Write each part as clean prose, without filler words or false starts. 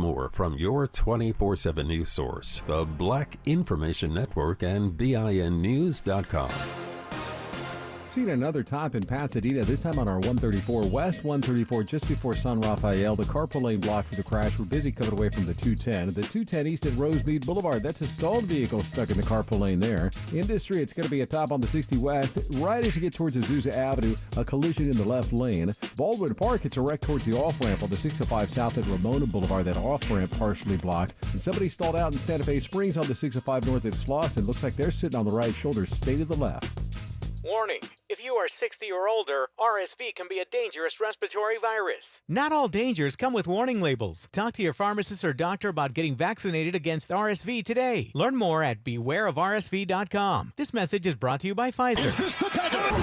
more from your 24/7 news source, the Black Information Network and BINnews.com. Seen another top in Pasadena, this time on our 134 West, 134 just before San Rafael. The carpool lane blocked for the crash. We're busy coming away from the 210. The 210 east at Rosemead Boulevard. That's a stalled vehicle stuck in the carpool lane there. Industry, it's going to be a top on the 60 West. Right as you get towards Azusa Avenue, a collision in the left lane. Baldwin Park, it's a wreck towards the off-ramp on the 605 south at Ramona Boulevard. That off-ramp partially blocked. And somebody stalled out in Santa Fe Springs on the 605 north at Slauson. Looks like they're sitting on the right shoulder, stay to the left. Warning. If you are 60 or older, RSV can be a dangerous respiratory virus. Not all dangers come with warning labels. Talk to your pharmacist or doctor about getting vaccinated against RSV today. Learn more at bewareofrsv.com. This message is brought to you by Pfizer.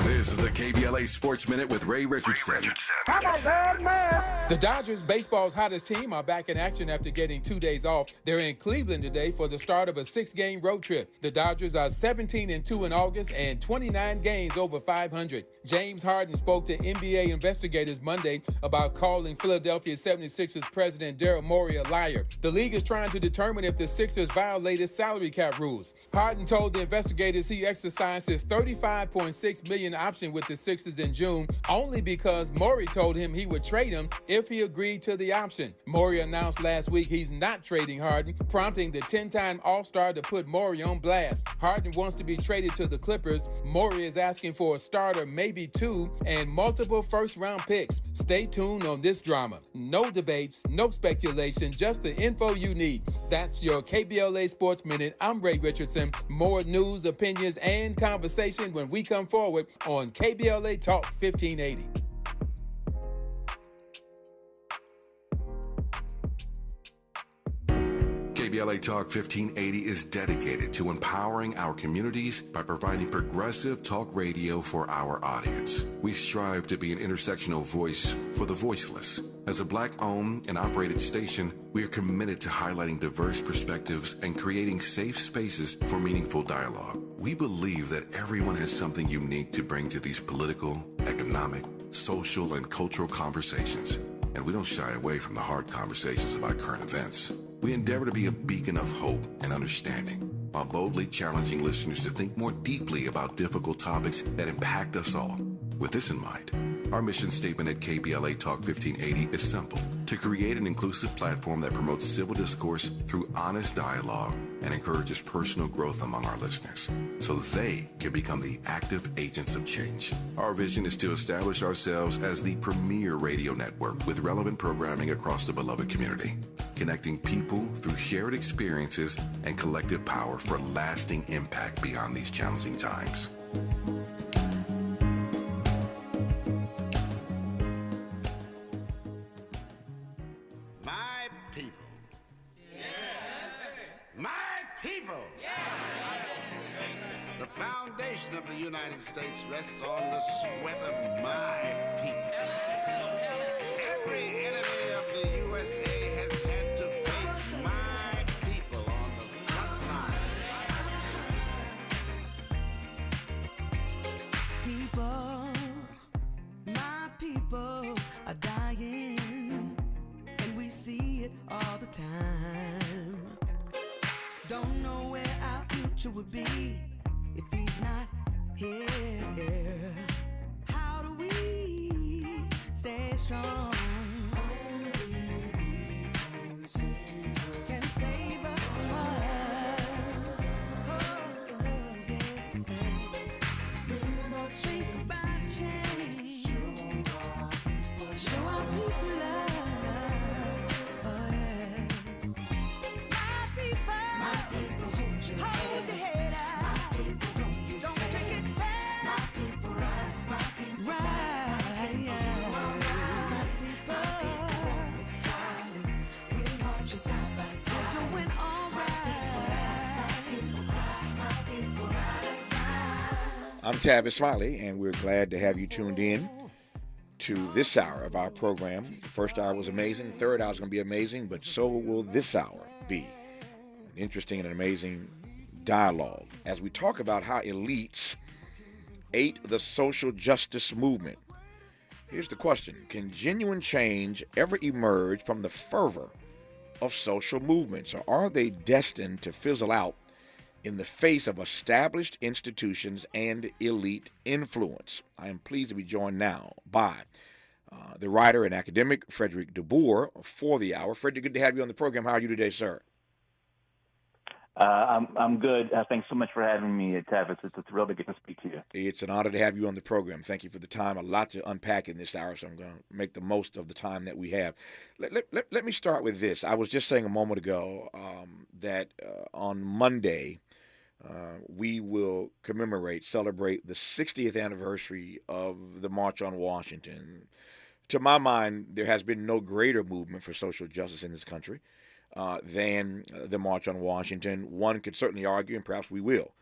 This is the KBLA Sports Minute with Ray Richardson. I'm a bad man. The Dodgers, baseball's hottest team, are back in action after getting 2 days off. They're in Cleveland today for the start of a 6-game road trip. The Dodgers are 17-2 in August and 29 games over 500. James Harden spoke to NBA investigators Monday about calling Philadelphia 76ers president Daryl Morey a liar. The league is trying to determine if the Sixers violated salary cap rules. Harden told the investigators he exercised his $35.6 million option with the Sixers in June only because Morey told him he would trade him if he agreed to the option. Morey announced last week he's not trading Harden, prompting the 10-time All-Star to put Morey on blast. Harden wants to be traded to the Clippers. Morey is asking for a starter, maybe two, and multiple first-round picks. Stay tuned on this drama. No debates, no speculation, just the info you need. That's your KBLA Sports Minute. I'm Ray Richardson. More news, opinions, and conversation when we come forward on KBLA Talk 1580. KBLA Talk 1580 is dedicated to empowering our communities by providing progressive talk radio for our audience. We strive to be an intersectional voice for the voiceless. As a Black-owned and operated station, we are committed to highlighting diverse perspectives and creating safe spaces for meaningful dialogue. We believe that everyone has something unique to bring to these political, economic, social, and cultural conversations, and we don't shy away from the hard conversations about current events. We endeavor to be a beacon of hope and understanding, while boldly challenging listeners to think more deeply about difficult topics that impact us all. With this in mind, our mission statement at KBLA Talk 1580 is simple: to create an inclusive platform that promotes civil discourse through honest dialogue and encourages personal growth among our listeners, so they can become the active agents of change. Our vision is to establish ourselves as the premier radio network with relevant programming across the beloved community, connecting people through shared experiences and collective power for lasting impact beyond these challenging times. My people. My people. The foundation of the United States rests on the sweat of my people. Every enemy of the USA has had to face my people on the front line. People, my people are dying, and we see it all the time. Don't know where our future would be if he's not here. How do we stay strong? Can save us from what? Think about change. Show our people love. My people, hold your head up. My people, don't take it back. My people, rise. My people, rise. My people, we march side by side. We're doing all right. My people cry. My people ride. I'm Tavis Smiley, and we're glad to have you tuned in to this hour of our program. The first hour was amazing. Third hour is going to be amazing, but so will this hour be. An interesting and amazing dialogue as we talk about how elites ate the social justice movement. Here's the question: can genuine change ever emerge from the fervor of social movements, or are they destined to fizzle out in the face of established institutions and elite influence? I am pleased to be joined now by the writer and academic Fredrik DeBoer for the hour. Fredrik, good to have you on the program. How are you today, sir? I'm good. Thanks so much for having me, Tavis. It's a thrill to get to speak to you. It's an honor to have you on the program. Thank you for the time. A lot to unpack in this hour, so I'm going to make the most of the time that we have. Let me start with this. I was just saying a moment ago that on Monday, we will celebrate the 60th anniversary of the March on Washington. To my mind, there has been no greater movement for social justice in this country than the March on Washington. One could certainly argue, and perhaps we will,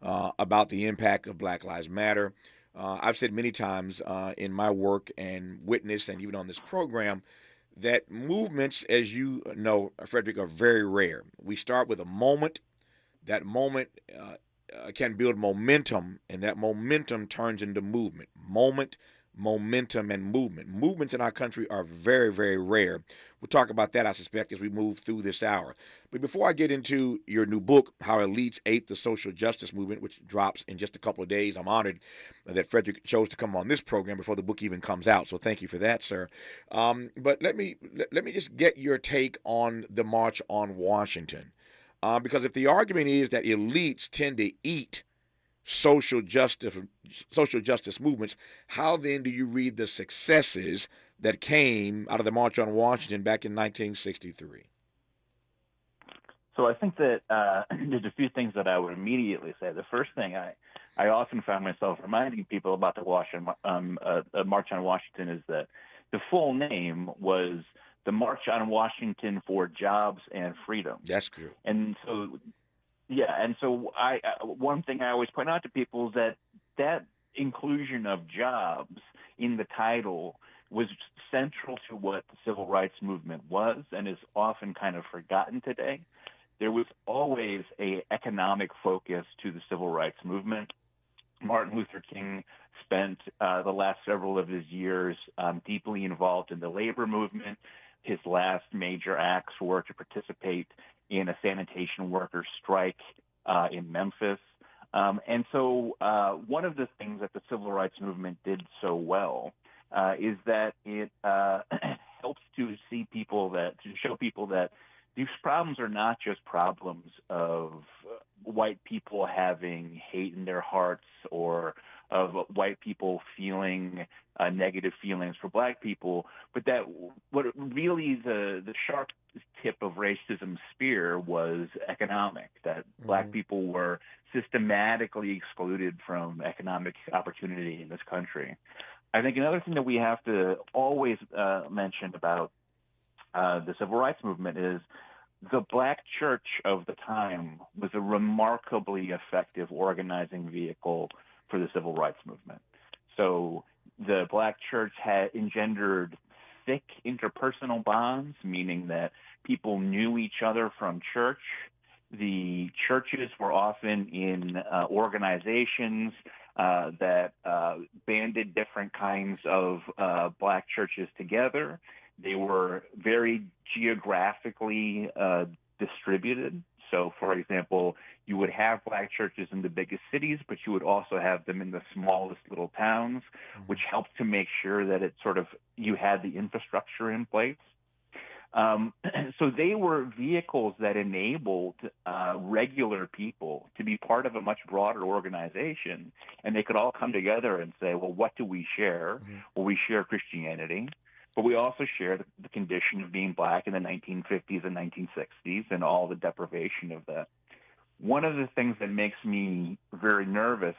about the impact of Black Lives Matter. I've said many times in my work and witness, and even on this program, that movements, as you know, Fredrik, are very rare. We start with a moment. That moment can build momentum, and that momentum turns into movement. Momentum, and movement. Movements in our country are very, very rare. We'll talk about that, I suspect, as we move through this hour. But before I get into your new book, How Elites Ate the Social Justice Movement, which drops in just a couple of days, I'm honored that Fredrik chose to come on this program before the book even comes out. So thank you for that, sir. But let me just get your take on the March on Washington. Because if the argument is that elites tend to eat social justice movements, how then do you read the successes that came out of the March on Washington back in 1963? So I think that there's a few things that I would immediately say. The first thing, I often found myself reminding people about the March on Washington is that the full name was the March on Washington for Jobs and Freedom. That's true. And so one thing I always point out to people is that inclusion of jobs in the title was central to what the civil rights movement was and is often kind of forgotten today. There was always an economic focus to the civil rights movement. Martin Luther King spent the last several of his years deeply involved in the labor movement. His last major acts were to participate in a sanitation workers' strike in Memphis. And so one of the things that the civil rights movement did so well is that it helps to show people that these problems are not just problems of white people having hate in their hearts or of white people feeling negative feelings for black people, but that what really the sharp tip of racism's spear was economic, that black people were systematically excluded from economic opportunity in this country. I think another thing that we have to always mention about the civil rights movement is the black church of the time was a remarkably effective organizing vehicle for the civil rights movement. So the black church had engendered thick interpersonal bonds, meaning that people knew each other from church. The churches were often in organizations that banded different kinds of black churches together. They were very geographically distributed. So, for example, you would have black churches in the biggest cities, but you would also have them in the smallest little towns, which helped to make sure that you had the infrastructure in place. So they were vehicles that enabled regular people to be part of a much broader organization, and they could all come together and say, well, what do we share? Well, we share Christianity, but we also share the condition of being black in the 1950s and 1960s and all the deprivation of that. One of the things that makes me very nervous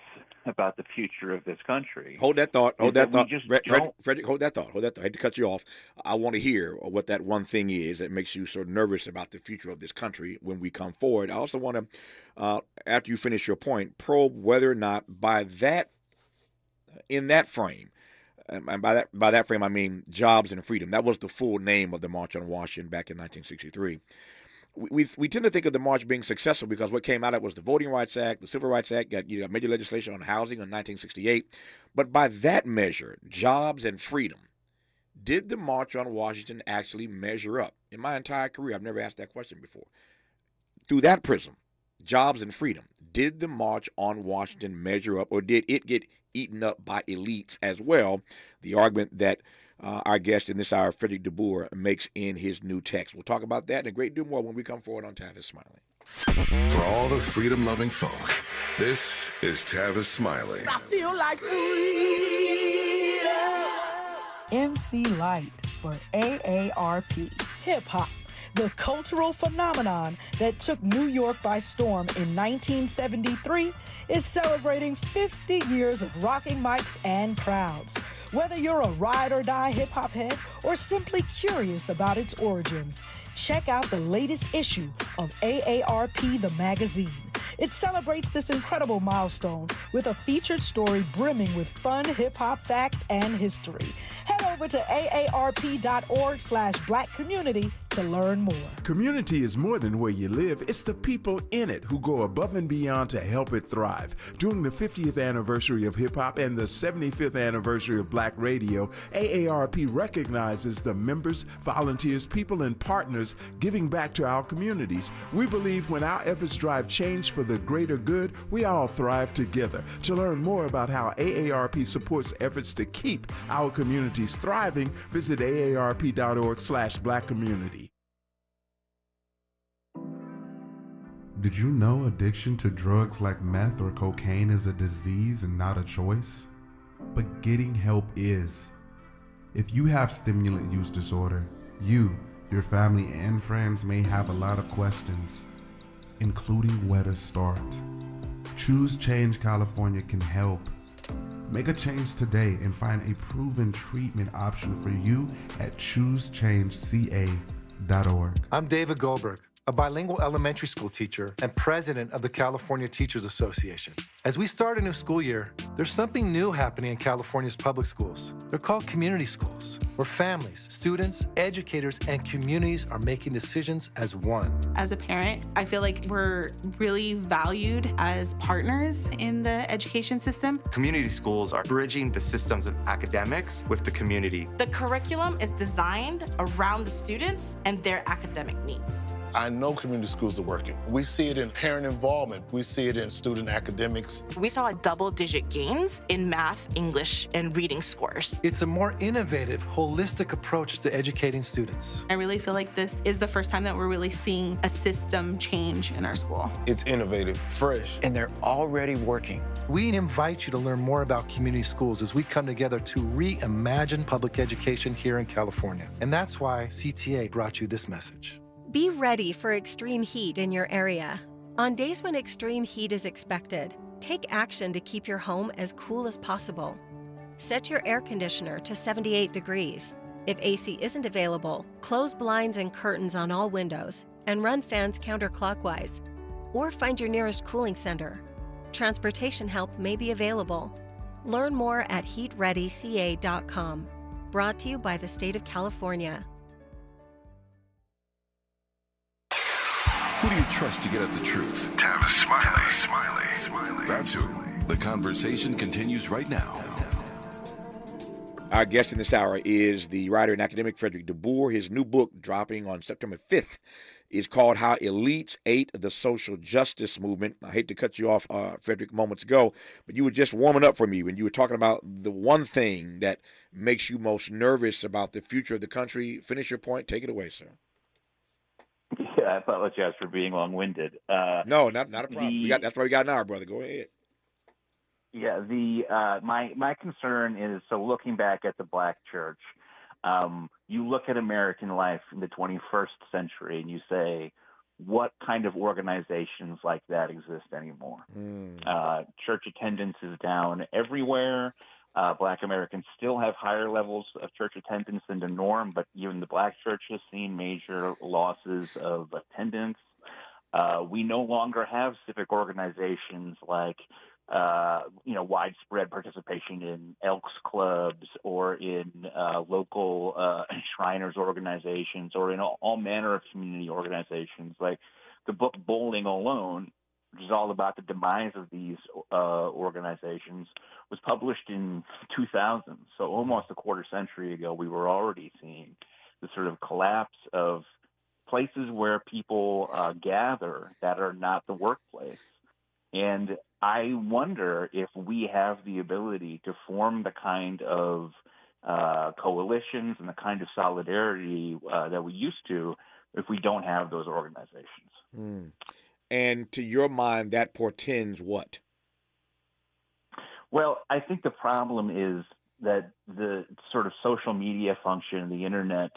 about the future of this country. Hold that thought. Fredrik, hold that thought. I hate to cut you off. I want to hear what that one thing is that makes you so nervous about the future of this country when we come forward. I also want to, after you finish your point, probe whether or not in that frame, and by that frame I mean jobs and freedom. That was the full name of the March on Washington back in 1963. We tend to think of the march being successful because what came out of it was the Voting Rights Act, the Civil Rights Act, got major legislation on housing in 1968. But by that measure, jobs and freedom Did the March on Washington actually measure up? In my entire career, I've never asked that question before. Through that prism, jobs and freedom, did the March on Washington measure up, or did it get eaten up by elites as well? The argument that our guest in this hour, Fredrik DeBoer, makes in his new text. We'll talk about that and a great deal more when we come forward on Tavis Smiley. For all the freedom-loving folk, this is Tavis Smiley. I feel like freedom. MC Light for AARP. Hip-hop, the cultural phenomenon that took New York by storm in 1973, is celebrating 50 years of rocking mics and crowds. Whether you're a ride-or-die hip-hop head or simply curious about its origins, check out the latest issue of AARP, the magazine. It celebrates this incredible milestone with a featured story brimming with fun hip-hop facts and history. Head over to aarp.org/black community to learn more. Community is more than where you live. It's the people in it who go above and beyond to help it thrive. During the 50th anniversary of hip-hop and the 75th anniversary of Black radio, AARP recognizes the members, volunteers, people, and partners giving back to our communities. We believe when our efforts drive change for the greater good, we all thrive together. To learn more about how AARP supports efforts to keep our communities thriving, visit aarp.org/black community. Did you know addiction to drugs like meth or cocaine is a disease and not a choice? But getting help is. If you have stimulant use disorder, you, your family, and friends may have a lot of questions, including where to start. Choose Change California can help. Make a change today and find a proven treatment option for you at choosechangeca.org. I'm David Goldberg, a bilingual elementary school teacher and president of the California Teachers Association. As we start a new school year, there's something new happening in California's public schools. They're called community schools, where families, students, educators, and communities are making decisions as one. As a parent, I feel like we're really valued as partners in the education system. Community schools are bridging the systems of academics with the community. The curriculum is designed around the students and their academic needs. I know community schools are working. We see it in parent involvement. We see it in student academics. We saw double-digit gains in math, English, and reading scores. It's a more innovative, holistic approach to educating students. I really feel like this is the first time that we're really seeing a system change in our school. It's innovative, fresh, and they're already working. We invite you to learn more about community schools as we come together to reimagine public education here in California. And that's why CTA brought you this message. Be ready for extreme heat in your area. On days when extreme heat is expected, take action to keep your home as cool as possible. Set your air conditioner to 78 degrees. If AC isn't available, close blinds and curtains on all windows and run fans counterclockwise. Or find your nearest cooling center. Transportation help may be available. Learn more at heatreadyca.com. Brought to you by the state of California. Who do you trust to get at the truth? Tavis Smiley. That's who. The conversation continues right now. Our guest in this hour is the writer and academic Fredrik DeBoer. His new book, dropping on September 5th, is called How Elites Ate the Social Justice Movement. I hate to cut you off, Fredrik, moments ago, but you were just warming up for me when you were talking about the one thing that makes you most nervous about the future of the country. Finish your point. Take it away, sir. Yeah, I apologize for being long-winded. No, not a problem. That's why we got an hour, brother. Go ahead. Yeah, my concern is, so looking back at the Black church, you look at American life in the 21st century and you say, what kind of organizations like that exist anymore? Church attendance is down everywhere. Black Americans still have higher levels of church attendance than the norm, but even the Black church has seen major losses of attendance. We no longer have civic organizations like, widespread participation in Elks clubs or in local Shriners organizations or in all manner of community organizations. Like the book Bowling Alone which is all about the demise of these organizations, was published in 2000. So almost a quarter century ago, we were already seeing the sort of collapse of places where people gather that are not the workplace. And I wonder if we have the ability to form the kind of coalitions and the kind of solidarity that we used to if we don't have those organizations. Mm. And to your mind, that portends what? Well, I think the problem is that the sort of social media function, the internet,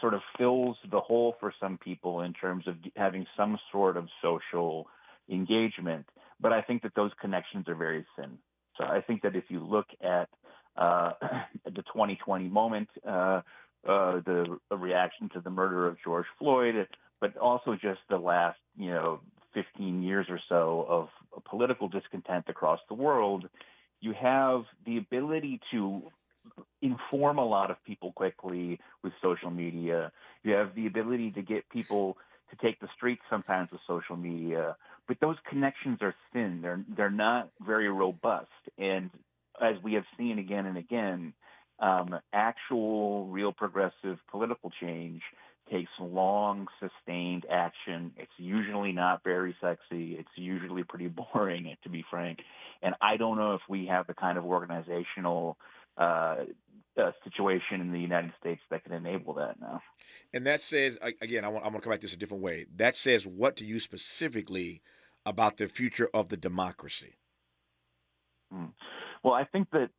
sort of fills the hole for some people in terms of having some sort of social engagement. But I think that those connections are very thin. So I think that if you look at the 2020 moment, the reaction to the murder of George Floyd, but also just the last, 15 years or so of political discontent across the world, you have the ability to inform a lot of people quickly with social media. You have the ability to get people to take the streets sometimes with social media, but those connections are thin. They're not very robust. And as we have seen again and again, actual, real progressive political change takes long, sustained action. It's usually not very sexy. It's usually pretty boring, to be frank. And I don't know if we have the kind of organizational situation in the United States that can enable that now. And that says, again, I'm going to come at this a different way. That says what to you specifically about the future of the democracy? Well, I think that,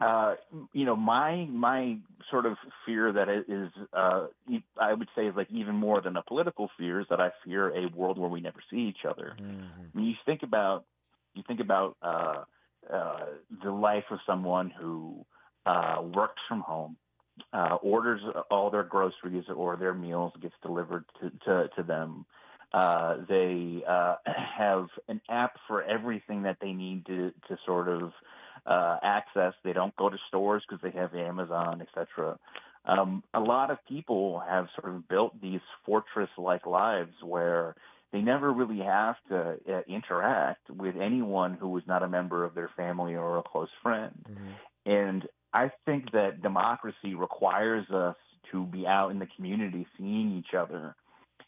my sort of fear that it is, I would say is like even more than a political fear, is that I fear a world where we never see each other. Mm-hmm. I mean, you think about the life of someone who works from home, orders all their groceries or their meals, gets delivered to them. They have an app for everything that they need to sort of access. They don't go to stores because they have Amazon, etc. A lot of people have sort of built these fortress-like lives where they never really have to interact with anyone who is not a member of their family or a close friend. Mm-hmm. And I think that democracy requires us to be out in the community seeing each other.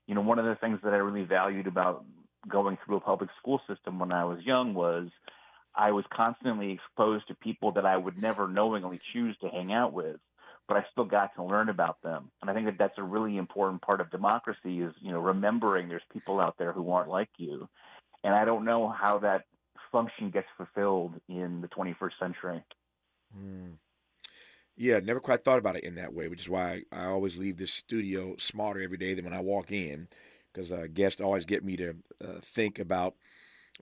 One of the things that I really valued about going through a public school system when I was young was I was constantly exposed to people that I would never knowingly choose to hang out with, but I still got to learn about them. And I think that that's a really important part of democracy is, remembering there's people out there who aren't like you. And I don't know how that function gets fulfilled in the 21st century. Mm. Yeah, never quite thought about it in that way, which is why I always leave this studio smarter every day than when I walk in, because guests always get me to think about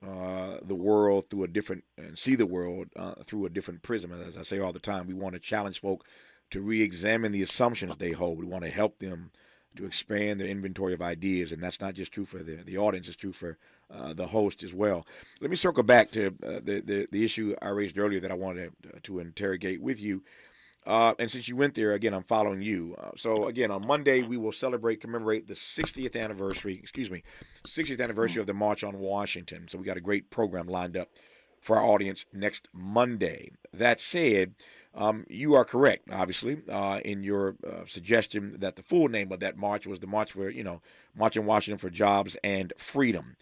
the world through a different, and see the world through a different prism. As I say all the time, we want to challenge folk to re-examine the assumptions they hold. We want to help them to expand their inventory of ideas, and that's not just true for the audience, it's true for the host as well. Let me circle back to the issue I raised earlier that I wanted to interrogate with you. And since you went there, again, I'm following you. So, again, on Monday, we will commemorate the 60th anniversary of the March on Washington. So we got a great program lined up for our audience next Monday. That said, you are correct, obviously, in your suggestion that the full name of that march was the March for, March in Washington for Jobs and Freedom.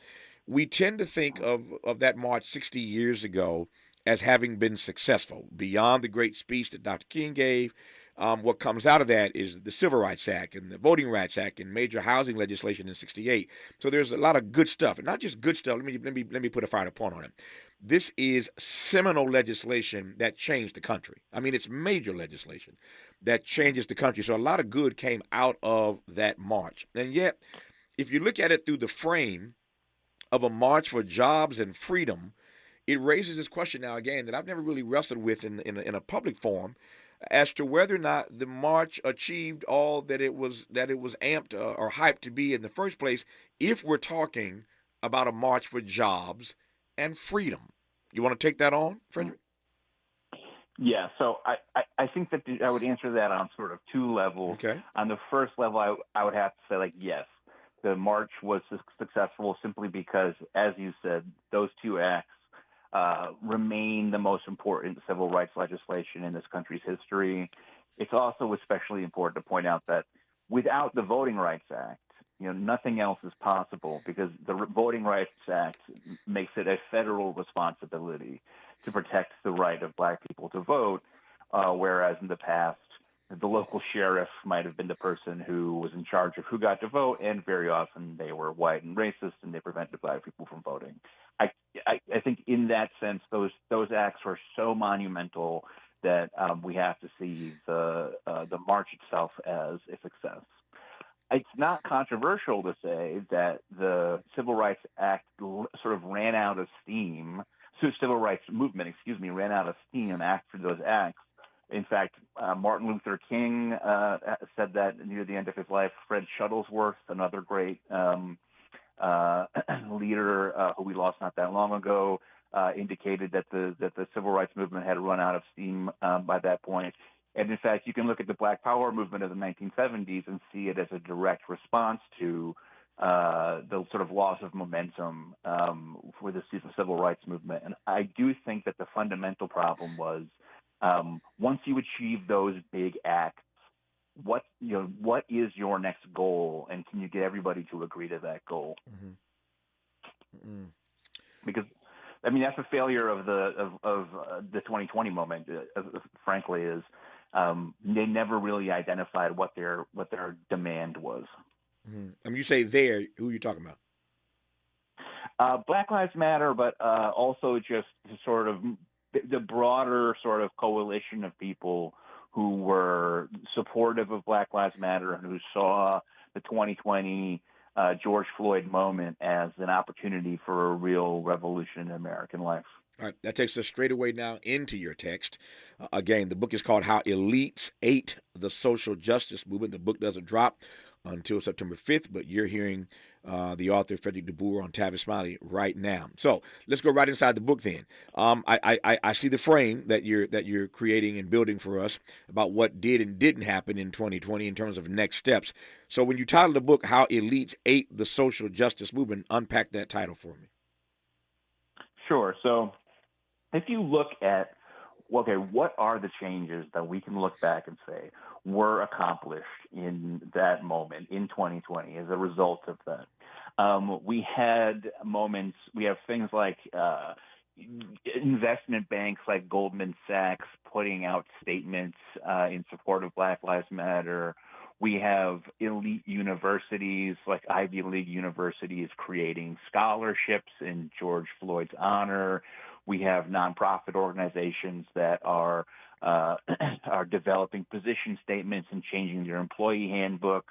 We tend to think of that march 60 years ago as having been successful. Beyond the great speech that Dr. King gave, what comes out of that is the Civil Rights Act and the Voting Rights Act and major housing legislation in '68. So there's a lot of good stuff, and not just good stuff. Let me put a finer point on it. This is seminal legislation that changed the country. I mean, it's major legislation that changes the country. So a lot of good came out of that march. And yet, if you look at it through the frame of a march for jobs and freedom, it raises this question now again that I've never really wrestled with in a public forum, as to whether or not the march achieved all that it was amped or hyped to be in the first place, if we're talking about a march for jobs and freedom. You want to take that on, Fredrik? Yeah, so I think that I would answer that on sort of two levels. Okay. On the first level, I would have to say, yes, the march was successful simply because, as you said, those two acts remain the most important civil rights legislation in this country's history. It's also especially important to point out that without the Voting Rights Act, nothing else is possible, because the Voting Rights Act makes it a federal responsibility to protect the right of black people to vote, whereas in the past, the local sheriff might have been the person who was in charge of who got to vote, and very often they were white and racist, and they prevented black people from voting. I think in that sense, those acts were so monumental that we have to see the march itself as a success. It's not controversial to say that the Civil Rights Act sort of ran out of steam. So Civil Rights Movement, ran out of steam after those acts. In fact, Martin Luther King said that near the end of his life. Fred Shuttlesworth, another great leader who we lost not that long ago, indicated that the Civil Rights Movement had run out of steam by that point. And in fact, you can look at the Black Power movement of the 1970s and see it as a direct response to the sort of loss of momentum for the civil rights movement. And I do think that the fundamental problem was once you achieve those big acts, what is your next goal, and can you get everybody to agree to that goal? Mm-hmm. Mm-hmm. Because that's a failure of the 2020 moment. Frankly, is they never really identified what their demand was. Mm-hmm. You say there, who are you talking about? Black Lives Matter, but also just sort of the broader sort of coalition of people who were supportive of Black Lives Matter and who saw the 2020 George Floyd moment as an opportunity for a real revolution in American life. All right, that takes us straight away now into your text. Again, the book is called How Elites Ate the Social Justice Movement. The book doesn't drop until September 5th, but you're hearing the author, Fredrik DeBoer, on Tavis Smiley right now. So let's go right inside the book then. I see the frame that you're creating and building for us about what did and didn't happen in 2020 in terms of next steps. So when you title the book, How Elites Ate the Social Justice Movement, unpack that title for me. Sure. So if you look at, okay, what are the changes that we can look back and say were accomplished in that moment in 2020 as a result of that? We had moments, we have things like investment banks like Goldman Sachs putting out statements in support of Black Lives Matter. We have elite universities like Ivy League universities creating scholarships in George Floyd's honor. We have nonprofit organizations that are developing position statements and changing their employee handbook.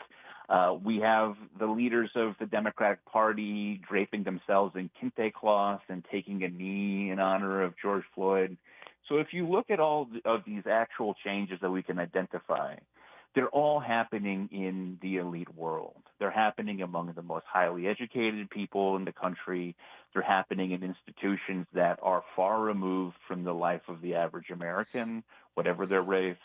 We have the leaders of the Democratic Party draping themselves in kente cloths and taking a knee in honor of George Floyd. So if you look at all of these actual changes that we can identify, they're all happening in the elite world. They're happening among the most highly educated people in the country. They're happening in institutions that are far removed from the life of the average American, whatever their race.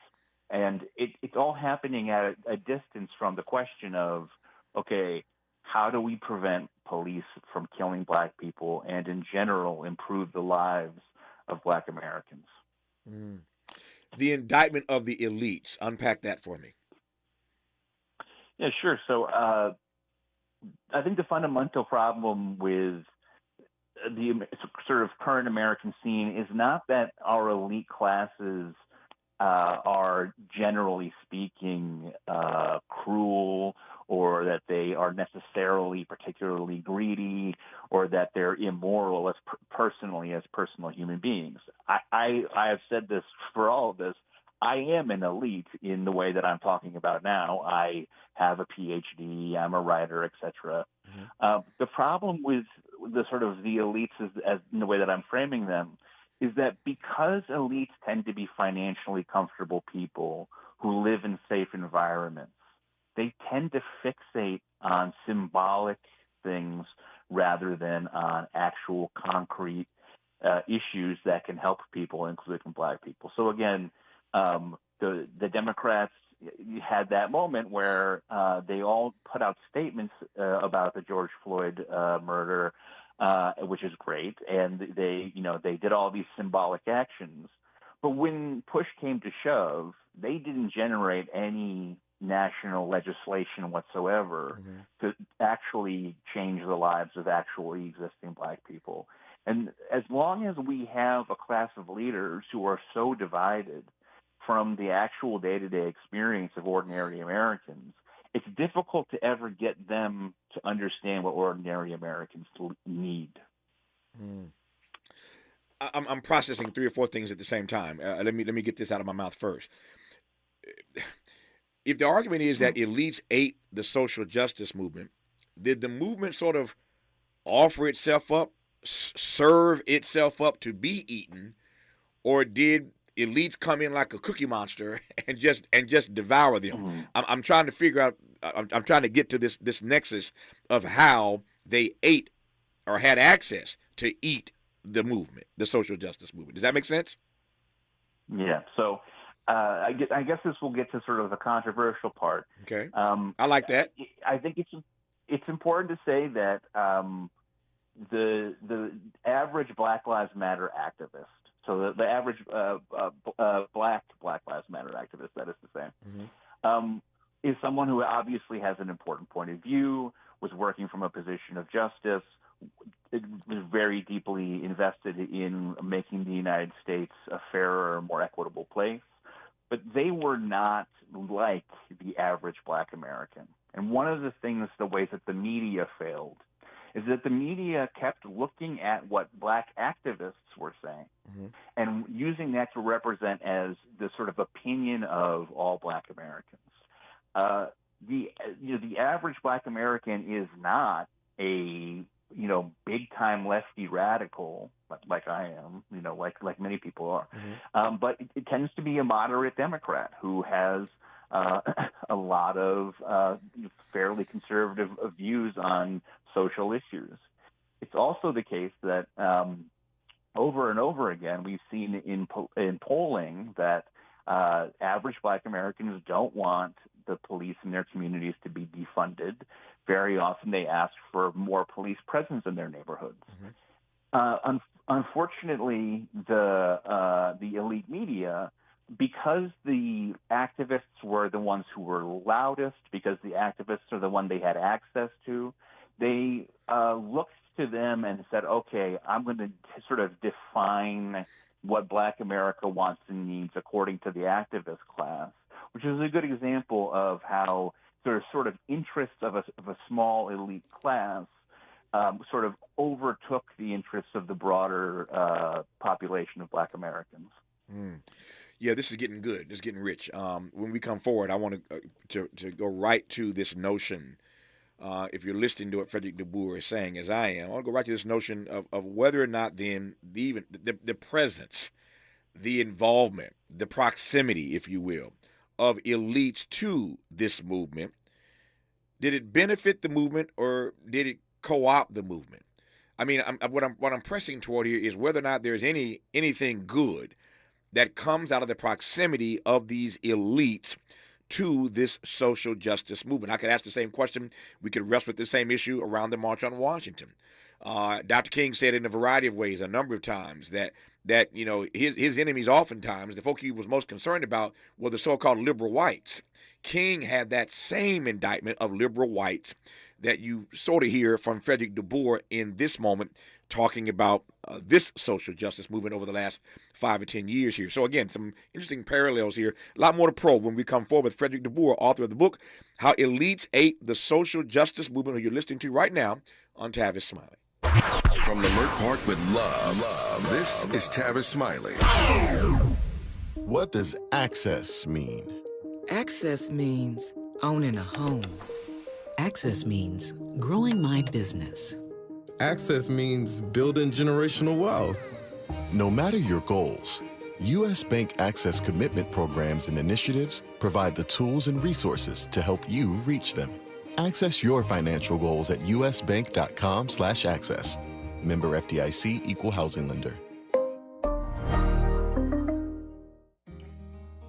And it's all happening at a distance from the question of, okay, how do we prevent police from killing black people and in general improve the lives of black Americans? Mm. The indictment of the elites, unpack that for me. Yeah, sure. So I think the fundamental problem with the sort of current American scene is not that our elite classes are generally speaking cruel, or that they are necessarily particularly greedy, or that they're immoral as personal human beings. I have said this for all of this. I am an elite in the way that I'm talking about now. I have a PhD, I'm a writer, etc. Mm-hmm. The problem with the sort of the elites as in the way that I'm framing them is that because elites tend to be financially comfortable people who live in safe environments, they tend to fixate on symbolic things rather than on actual concrete issues that can help people, including black people. So again, the Democrats you had that moment where they all put out statements about the George Floyd murder, which is great, and they did all these symbolic actions. But when push came to shove, they didn't generate any national legislation whatsoever to actually change the lives of actually existing black people. And as long as we have a class of leaders who are so divided from the actual day-to-day experience of ordinary Americans, it's difficult to ever get them to understand what ordinary Americans need. I'm processing 3 or 4 things at the same time. Let me get this out of my mouth first. If the argument is that elites ate the social justice movement, did the movement sort of offer itself up, serve itself up to be eaten, or did elites come in like a cookie monster and just devour them? I'm trying to figure out. I'm trying to get to this nexus of how they ate or had access to eat the movement, the social justice movement. Does that make sense? Yeah. So I guess this will get to sort of the controversial part. Okay. I like that. I think it's important to say that the average Black Lives Matter activist, so the average Black Lives Matter activist, that is to say, is someone who obviously has an important point of view, was working from a position of justice, was very deeply invested in making the United States a fairer, more equitable place. But they were not like the average Black American. And one of the ways that the media failed, is that the media kept looking at what Black activists were saying and using that to represent as the sort of opinion of all Black Americans. The average Black American is not a big time lefty radical like I am, like many people are. But it tends to be a moderate Democrat who has a lot of fairly conservative views on social issues. It's also the case that over and over again, we've seen in polling that average Black Americans don't want the police in their communities to be defunded. Very often they ask for more police presence in their neighborhoods. Unfortunately, the elite media, because the activists were the ones who were loudest, because the activists are the one they had access to, they looked to them and said, okay, I'm going to sort of define what Black America wants and needs according to the activist class, which is a good example of how sort of interests of a small elite class sort of overtook the interests of the broader population of Black Americans. Yeah, this is getting good. This is getting rich. When we come forward, I want to go right to this notion. If you're listening to what Fredrik DeBoer is saying, as I am, I want to go right to this notion of whether or not then the presence, the involvement, the proximity, if you will, of elites to this movement, did it benefit the movement or did it co-opt the movement? I mean, what I'm pressing toward here is whether or not there's anything good that comes out of the proximity of these elites to this social justice movement. I could ask the same question. We could wrestle with the same issue around the March on Washington. Dr. King said in a variety of ways, a number of times, that his enemies oftentimes, the folk he was most concerned about, were the so-called liberal whites. King had that same indictment of liberal whites that you sort of hear from Fredrik DeBoer in this moment, talking about this social justice movement over the last 5 or 10 years here. So again, some interesting parallels here. A lot more to probe when we come forward with Fredrik DeBoer, author of the book, How Elites Ate the Social Justice Movement, who you're listening to right now on Tavis Smiley. From Leimert Park with love, this is Tavis Smiley. What does access mean? Access means owning a home. Access means growing my business. Access means building generational wealth. No matter your goals, U.S. Bank Access Commitment Programs and initiatives provide the tools and resources to help you reach them. Access your financial goals at usbank.com/access. Member FDIC, Equal Housing Lender.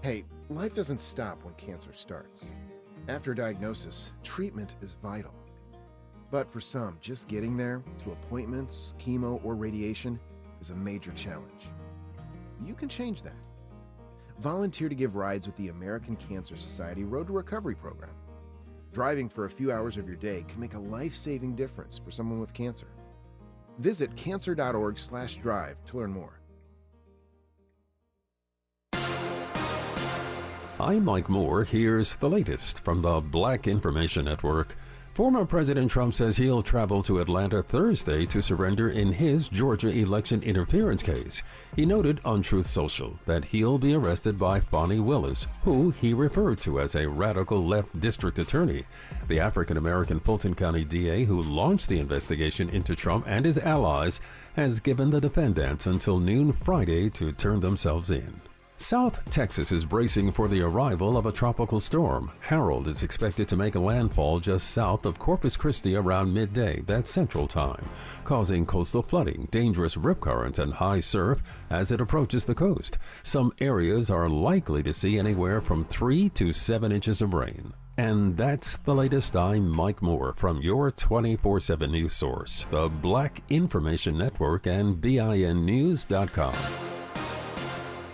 Hey, Life doesn't stop when cancer starts. After diagnosis, treatment is vital. But for some, just getting there, to appointments, chemo, or radiation, is a major challenge. You can change that. Volunteer to give rides with the American Cancer Society Road to Recovery program. Driving for a few hours of your day can make a life-saving difference for someone with cancer. Visit cancer.org/drive to learn more. I'm Mike Moore. Here's the latest from the Black Information Network. Former President Trump says he'll travel to Atlanta Thursday to surrender in his Georgia election interference case. He noted on Truth Social that he'll be arrested by Fani Willis, who he referred to as a radical left district attorney. The African-American Fulton County DA who launched the investigation into Trump and his allies has given the defendants until noon Friday to turn themselves in. South Texas is bracing for the arrival of a tropical storm. Harold is expected to make a landfall just south of Corpus Christi around midday, that's Central Time, causing coastal flooding, dangerous rip currents, and high surf as it approaches the coast. Some areas are likely to see anywhere from 3 to 7 inches of rain. And that's the latest. I'm Mike Moore from your 24/7 news source, the Black Information Network and BINnews.com.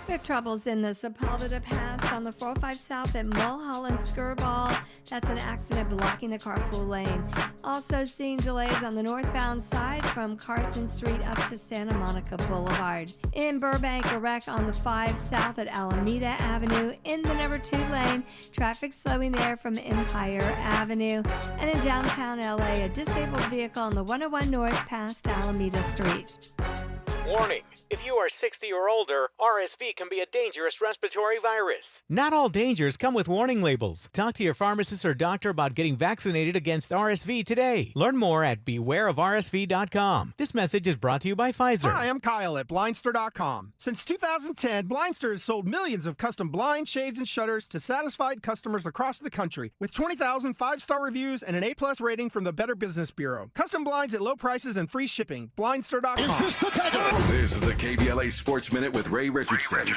We have troubles in the Sepulveda Pass on the 405 South at Mulholland Skirball. That's an accident blocking the carpool lane. Also seeing delays on the northbound side from Carson Street up to Santa Monica Boulevard. In Burbank, a wreck on the 5 South at Alameda Avenue. In the number 2 lane, traffic slowing there from Empire Avenue. And in downtown LA, a disabled vehicle on the 101 North past Alameda Street. Warning, if you are 60 or older, RSV can be a dangerous respiratory virus. Not all dangers come with warning labels. Talk to your pharmacist or doctor about getting vaccinated against RSV today. Learn more at bewareofrsv.com. This message is brought to you by Pfizer. Hi, I'm Kyle at Blindster.com. Since 2010, Blindster has sold millions of custom blinds, shades, and shutters to satisfied customers across the country with 20,000 5-star reviews and an A+ rating from the Better Business Bureau. Custom blinds at low prices and free shipping. Blindster.com. This is the KBLA Sports Minute with Ray Richardson.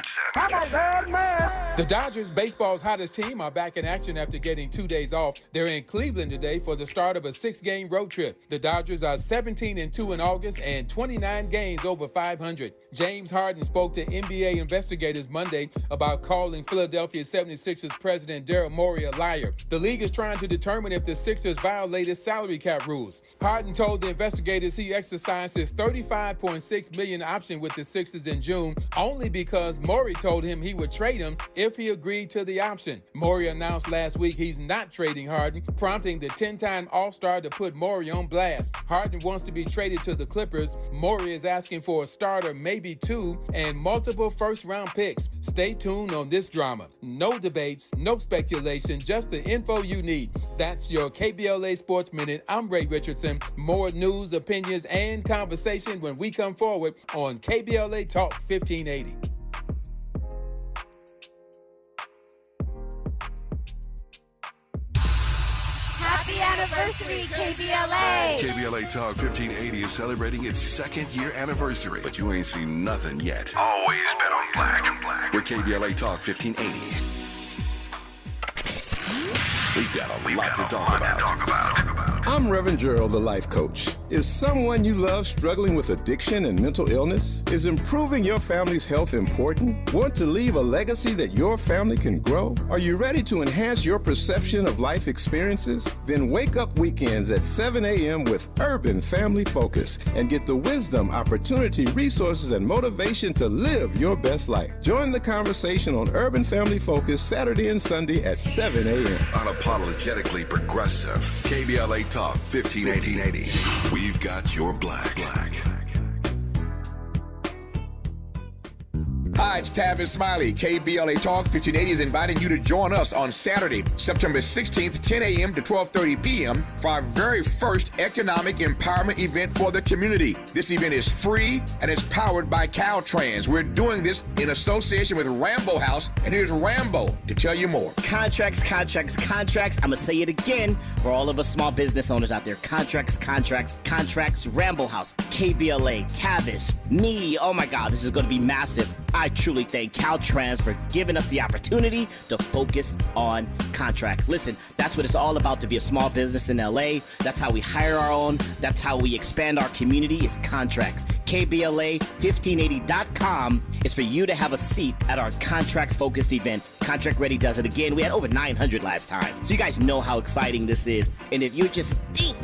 The Dodgers, baseball's hottest team, are back in action after getting 2 days off. They're in Cleveland today for the start of a 6-game road trip. The Dodgers are 17-2 in August and 29 games over 500. James Harden spoke to NBA investigators Monday about calling Philadelphia 76ers president Daryl Morey a liar. The league is trying to determine if the Sixers violated salary cap rules. Harden told the investigators he exercised his $35.6 million option with the Sixers in June only because Morey told him he would trade him if he agreed to the option. Morey announced last week he's not trading Harden, prompting the 10-time All-Star to put Morey on blast. Harden wants to be traded to the Clippers. Morey is asking for a starter, maybe 2, and multiple first-round picks. Stay tuned on this drama. No debates, no speculation, just the info you need. That's your KBLA Sports Minute. I'm Ray Richardson. More news, opinions, and conversation when we come forward on KBLA Talk 1580. Happy anniversary, KBLA! KBLA Talk 1580 is celebrating its 2nd year anniversary, but you ain't seen nothing yet. Always bet on black and black. With KBLA Talk 1580. We've got a lot to talk about. I'm Reverend Gerald, the life coach. Is someone you love struggling with addiction and mental illness? Is improving your family's health important? Want to leave a legacy that your family can grow? Are you ready to enhance your perception of life experiences? Then wake up weekends at 7 a.m. with Urban Family Focus and get the wisdom, opportunity, resources, and motivation to live your best life. Join the conversation on Urban Family Focus Saturday and Sunday at 7 a.m. Unapologetically progressive. KBLA Talk 1580. We've got your black. Hi, it's Tavis Smiley. KBLA Talk 1580 is inviting you to join us on Saturday, September 16th, 10 a.m. to 12:30 p.m. for our very first economic empowerment event for the community. This event is free and is powered by Caltrans. We're doing this in association with Rambo House, and here's Rambo to tell you more. Contracts. I'm going to say it again for all of us small business owners out there. Contracts. Rambo House, KBLA, Tavis, me. Oh my God, this is going to be massive. I truly thank Caltrans for giving us the opportunity to focus on contracts. Listen, that's what it's all about to be a small business in LA. That's how we hire our own. That's how we expand our community is contracts. KBLA1580.com is for you to have a seat at our contracts-focused event. Contract Ready does it again. We had over 900 last time. So you guys know how exciting this is. And if you just think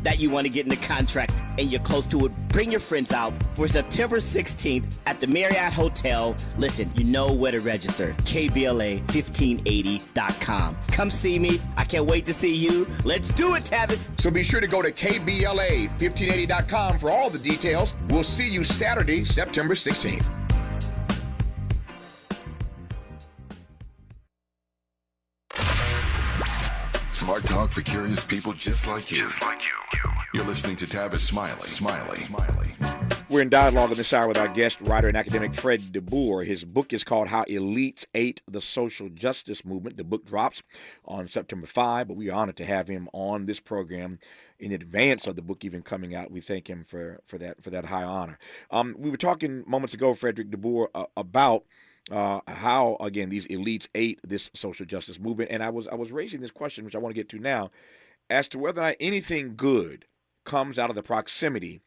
that you want to get into contracts and you're close to it, bring your friends out for September 16th at the Marriott Hotel. Listen, you know where to register. KBLA1580.com. Come see me. I can't wait to see you. Let's do it, Tavis. So be sure to go to KBLA1580.com for all the details. We'll see you Saturday, September 16th. Smart talk for curious people just like you. You're listening to Tavis Smiley. We're in dialogue in this hour with our guest, writer and academic Fred DeBoer. His book is called How Elites Ate the Social Justice Movement. The book drops on September 5, but we are honored to have him on this program in advance of the book even coming out. We thank him for that high honor. We were talking moments ago, Fredrik DeBoer, about how, again, these elites ate this social justice movement. And I was raising this question, which I want to get to now, as to whether or not anything good comes out of the proximity,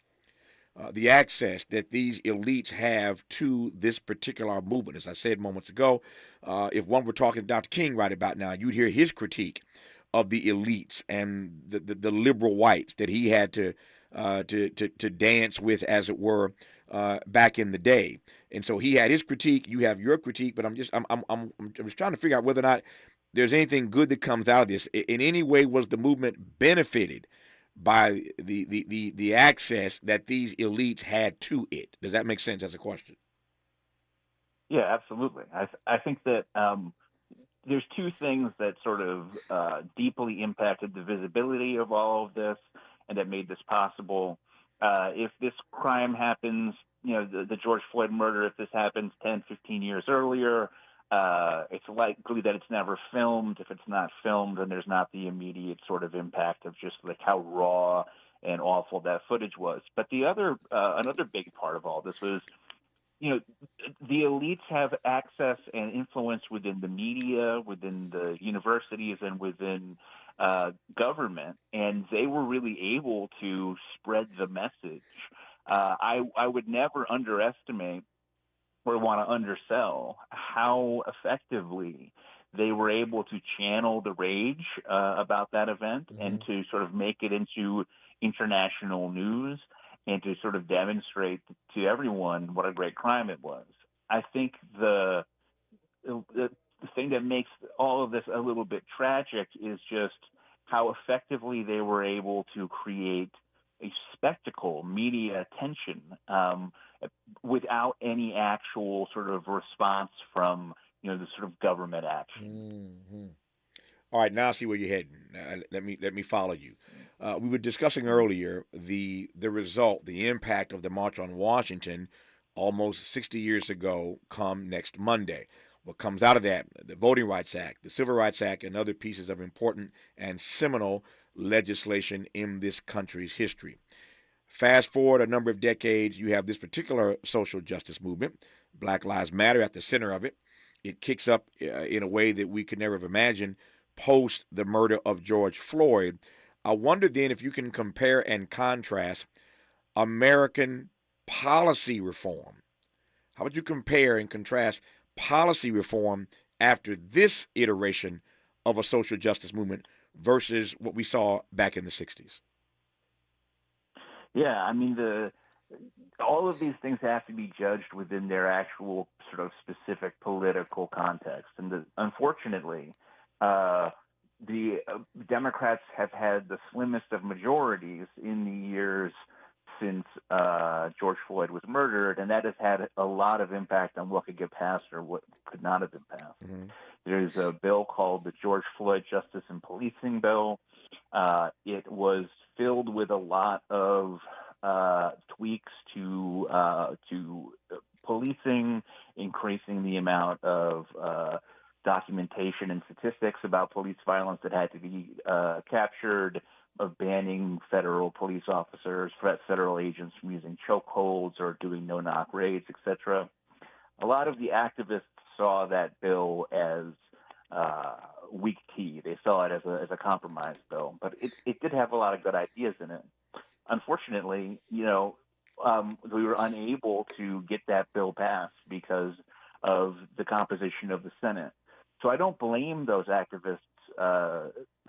the access that these elites have to this particular movement. As I said moments ago, if one were talking to Dr. King right about now, you'd hear his critique of the elites and the liberal whites that he had to dance with, as it were, back in the day. And so he had his critique, you have your critique, but I'm just trying to figure out whether or not there's anything good that comes out of this. In any way, was the movement benefited by the access that these elites had to it? Does that make sense as a question? Yeah, absolutely. I think that there's two things that sort of deeply impacted the visibility of all of this and that made this possible. If this crime happens, the George Floyd murder, if this happens 10, 15 years earlier, it's likely that it's never filmed. If it's not filmed, then there's not the immediate sort of impact of just like how raw and awful that footage was. But the other, another big part of all this was, the elites have access and influence within the media, within the universities, and within government, and they were really able to spread the message. I would never underestimate or want to undersell how effectively they were able to channel the rage about that event and to sort of make it into international news and to sort of demonstrate to everyone what a great crime it was. I think the thing that makes all of this a little bit tragic is just how effectively they were able to create a spectacle, media attention, without any actual sort of response from, the sort of government action. Mm-hmm. All right, now I see where you're heading. Let me follow you. We were discussing earlier the result, the impact of the March on Washington almost 60 years ago come next Monday. What comes out of that, the Voting Rights Act, the Civil Rights Act, and other pieces of important and seminal legislation in this country's history. Fast forward a number of decades, you have this particular social justice movement, Black Lives Matter, at the center of it. It kicks up in a way that we could never have imagined post the murder of George Floyd. I wonder then if you can compare and contrast American policy reform. How would you compare and contrast policy reform after this iteration of a social justice movement versus what we saw back in the 60s? Yeah, I mean, all of these things have to be judged within their actual sort of specific political context. And unfortunately, the Democrats have had the slimmest of majorities in the years since George Floyd was murdered, and that has had a lot of impact on what could get passed or what could not have been passed. Mm-hmm. There's a bill called the George Floyd Justice and Policing Bill. It was filled with a lot of tweaks to policing, increasing the amount of documentation and statistics about police violence that had to be captured, of banning federal police officers, federal agents from using chokeholds or doing no-knock raids, etc. a lot of the activists saw that bill as weak tea. They saw it as a compromise bill, but it did have a lot of good ideas in it. Unfortunately, we were unable to get that bill passed because of the composition of the Senate. So I don't blame those activists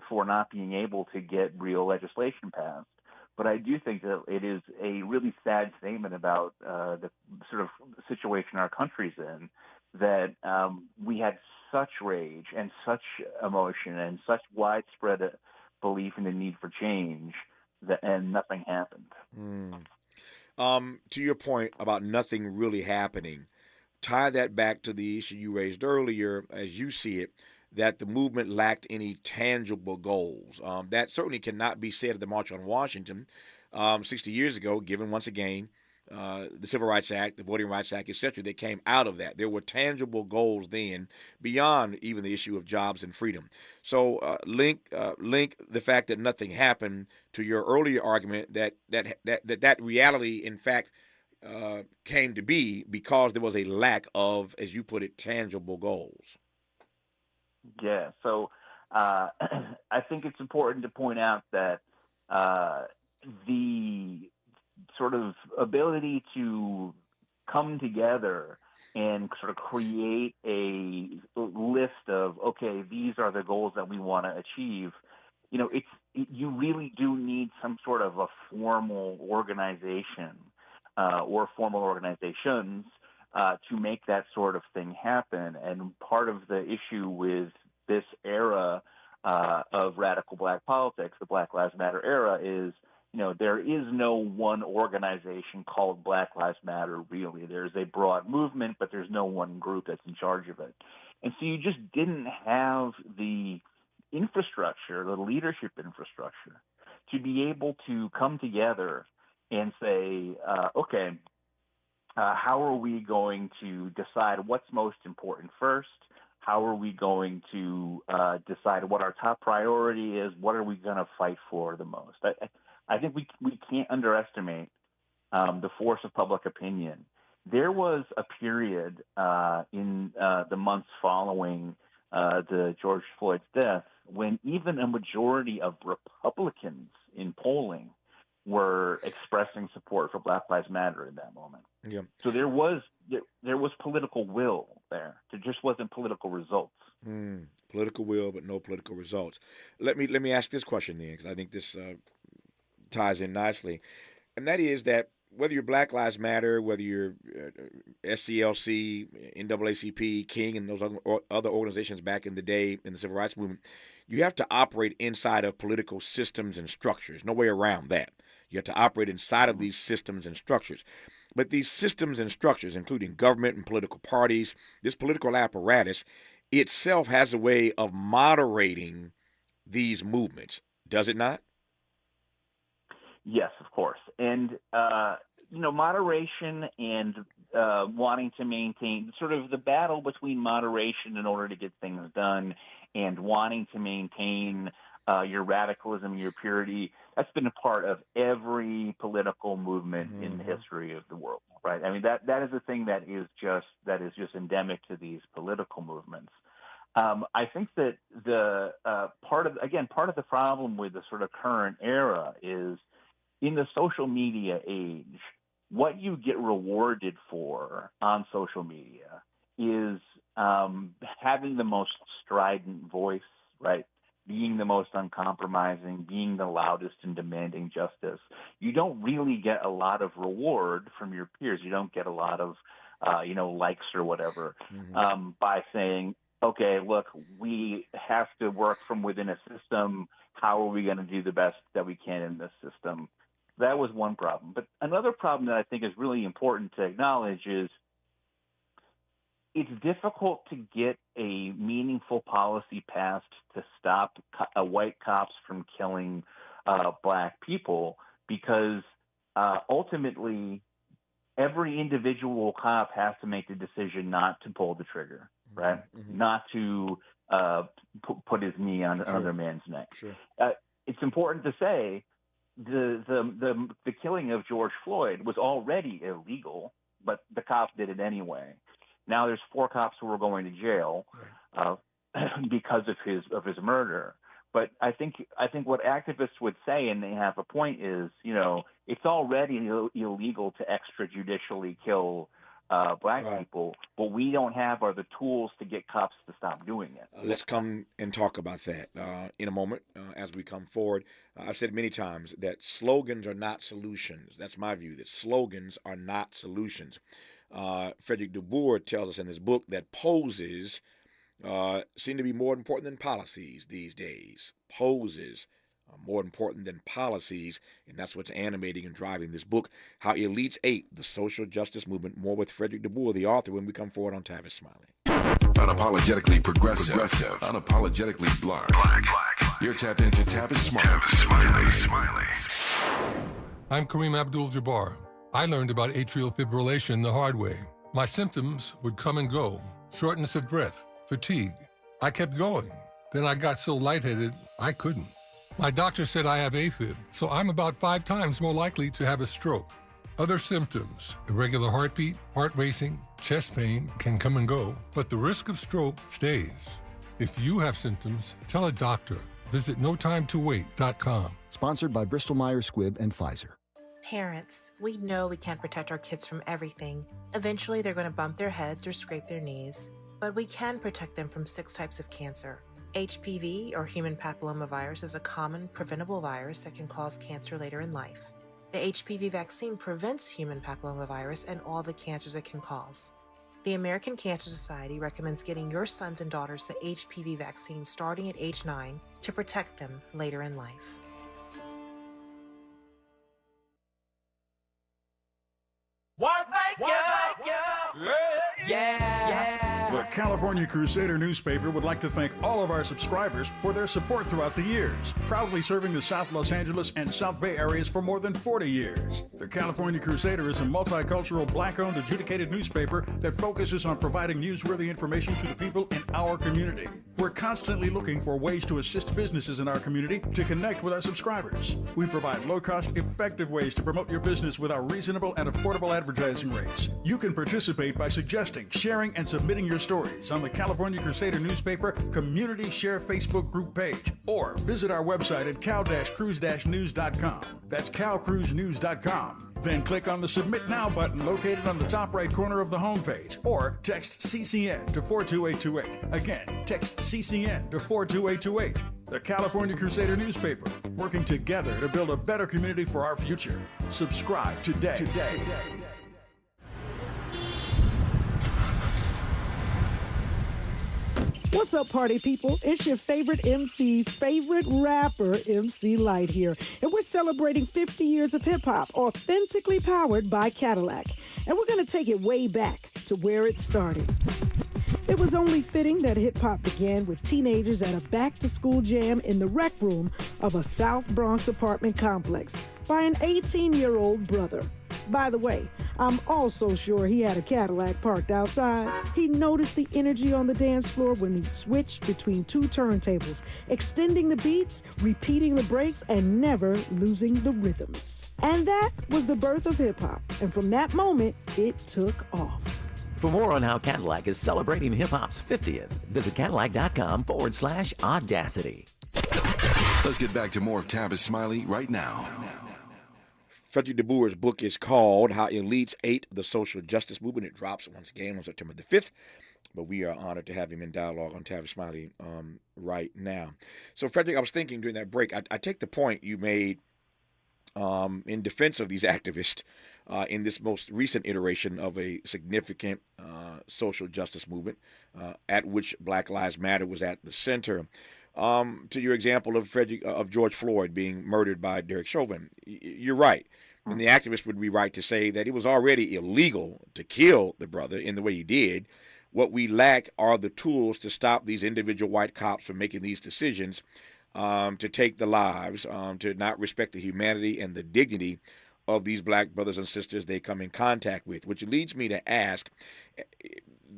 for not being able to get real legislation passed. But I do think that it is a really sad statement about the sort of situation our country's in, that we had such rage and such emotion and such widespread belief in the need for change, and nothing happened. To your point about nothing really happening, tie that back to the issue you raised earlier, as you see it, that the movement lacked any tangible goals. That certainly cannot be said of the March on Washington 60 years ago, given once again the Civil Rights Act, the Voting Rights Act, etc. That came out of that. There were tangible goals then beyond even the issue of jobs and freedom. So link the fact that nothing happened to your earlier argument that reality, in fact, came to be because there was a lack of, as you put it, tangible goals. Yeah, so I think it's important to point out that the sort of ability to come together and sort of create a list of, okay, these are the goals that we want to achieve, you really do need some sort of a formal organization or formal organizations to make that sort of thing happen. And part of the issue with this era of radical black politics, the Black Lives Matter era, is, there is no one organization called Black Lives Matter, really. There's a broad movement, but there's no one group that's in charge of it. And so you just didn't have the infrastructure, the leadership infrastructure, to be able to come together and say, okay, how are we going to decide what's most important first? How are we going to decide what our top priority is? What are we going to fight for the most? I think we can't underestimate the force of public opinion. There was a period in the months following the George Floyd's death when even a majority of Republicans in polling were expressing support for Black Lives Matter in that moment. Yeah. So there was political will there. There just wasn't political results. Political will, but no political results. Let me ask this question then, because I think this ties in nicely, and that is that whether you're Black Lives Matter, whether you're SCLC, NAACP, King, and those other organizations back in the day in the Civil Rights Movement, you have to operate inside of political systems and structures. No way around that. You have to operate inside of these systems and structures. But these systems and structures, including government and political parties, this political apparatus itself has a way of moderating these movements, does it not? Yes, of course. And, moderation and wanting to maintain sort of the battle between moderation in order to get things done and wanting to maintain your radicalism, your purity, that's been a part of every political movement in the history of the world, right? I mean, that is a thing that is just endemic to these political movements. I think that the part of the problem with the sort of current era is in the social media age, what you get rewarded for on social media is having the most strident voice, right? Being the most uncompromising, being the loudest in demanding justice. You don't really get a lot of reward from your peers. You don't get a lot of, likes or whatever by saying, okay, look, we have to work from within a system. How are we going to do the best that we can in this system? That was one problem. But another problem that I think is really important to acknowledge is it's difficult to get a meaningful policy passed to stop white cops from killing black people because ultimately every individual cop has to make the decision not to pull the trigger, right? Not to put his knee on another man's neck. It's important to say the killing of George Floyd was already illegal, but the cop did it anyway. Now there's 4 cops who are going to jail because of his murder. But I think what activists would say, and they have a point, is, you know, it's already illegal to extrajudicially kill black people. What we don't have are the tools to get cops to stop doing it. Let's come and talk about that in a moment as we come forward. I've said many times that slogans are not solutions. That's my view, that slogans are not solutions. Fredrik DeBoer tells us in his book that poses seem to be more important than policies these days. Poses are more important than policies, and that's what's animating and driving this book, How Elites Ate the Social Justice Movement. More with Fredrik DeBoer, the author, when we come forward on Tavis Smiley. Unapologetically progressive. Unapologetically black. You're tapped into Tavis Smiley. I'm Kareem Abdul-Jabbar. I learned about atrial fibrillation the hard way. My symptoms would come and go: shortness of breath, fatigue. I kept going. Then I got so lightheaded, I couldn't. My doctor said I have AFib, so I'm about 5 times more likely to have a stroke. Other symptoms, irregular heartbeat, heart racing, chest pain can come and go, but the risk of stroke stays. If you have symptoms, tell a doctor. Visit notimetowait.com. Sponsored by Bristol-Myers Squibb and Pfizer. Parents, we know we can't protect our kids from everything. Eventually, they're going to bump their heads or scrape their knees. But we can protect them from 6 types of cancer. HPV, or human papillomavirus, is a common preventable virus that can cause cancer later in life. The HPV vaccine prevents human papillomavirus and all the cancers it can cause. The American Cancer Society recommends getting your sons and daughters the HPV vaccine starting at age 9 to protect them later in life. The California Crusader newspaper would like to thank all of our subscribers for their support throughout the years, proudly serving the South Los Angeles and South Bay areas for more than 40 years. The California Crusader is a multicultural, black-owned, adjudicated newspaper that focuses on providing newsworthy information to the people in our community. We're constantly looking for ways to assist businesses in our community to connect with our subscribers. We provide low-cost, effective ways to promote your business with our reasonable and affordable advertising rates. You can participate by suggesting, sharing, and submitting your stories on the California Crusader newspaper Community Share Facebook group page, or visit our website at cal-cruise-news.com. That's calcruisenews.com. Then click on the Submit Now button located on the top right corner of the homepage, or text CCN to 42828. Again, text CCN to 42828. The California Crusader newspaper, working together to build a better community for our future. Subscribe today. What's up, party people? It's your favorite MC's favorite rapper, MC Light here. And we're celebrating 50 years of hip-hop, authentically powered by Cadillac. And we're going to take it way back to where it started. It was only fitting that hip-hop began with teenagers at a back-to-school jam in the rec room of a South Bronx apartment complex by an 18-year-old brother. By the way, I'm also sure he had a Cadillac parked outside. He noticed the energy on the dance floor when he switched between 2 turntables, extending the beats, repeating the breaks, and never losing the rhythms. And that was the birth of hip-hop. And from that moment, it took off. For more on how Cadillac is celebrating hip-hop's 50th, visit Cadillac.com/audacity. Let's get back to more of Tavis Smiley right now. Fredrik DeBoer's book is called How Elites Ate the Social Justice Movement. It drops once again on September the 5th, but we are honored to have him in dialogue on Tavis Smiley right now. So, Fredrik, I was thinking during that break, I take the point you made in defense of these activists in this most recent iteration of a significant social justice movement at which Black Lives Matter was at the center. To your example of George Floyd being murdered by Derek Chauvin, you're right. And the activist would be right to say that it was already illegal to kill the brother in the way he did. What we lack are the tools to stop these individual white cops from making these decisions, to take the lives, to not respect the humanity and the dignity of these black brothers and sisters they come in contact with, which leads me to ask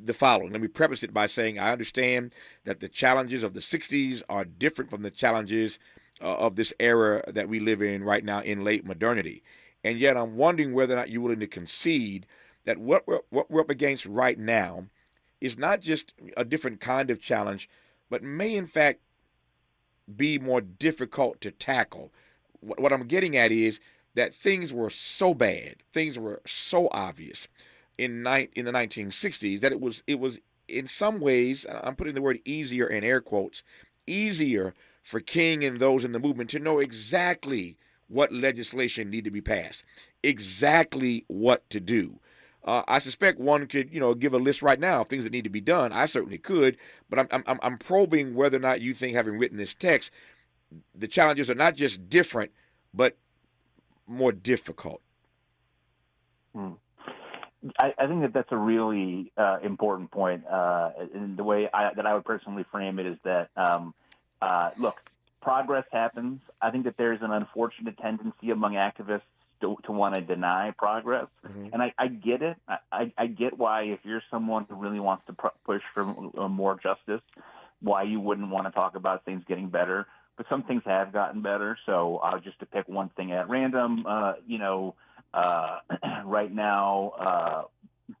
the following. Let me preface it by saying I understand that the challenges of the 60s are different from the challenges of this era that we live in right now in late modernity. And yet I'm wondering whether or not you're willing to concede that what we're up against right now is not just a different kind of challenge, but may in fact be more difficult to tackle. What I'm getting at is that things were so bad, things were so obvious in the 1960s that it was in some ways, I'm putting the word easier in air quotes, easier for King and those in the movement to know exactly what legislation needed to be passed, exactly what to do. I suspect one could, give a list right now of things that need to be done. I certainly could, but I'm probing whether or not you think, having written this text, the challenges are not just different, but more difficult. I think that's a really important point. And the way that I would personally frame it is that, look, progress happens. I think that there's an unfortunate tendency among activists to want to deny progress. And I get it. I get why, if you're someone who really wants to push for more justice, why you wouldn't want to talk about things getting better. But some things have gotten better. So just to pick one thing at random, right now,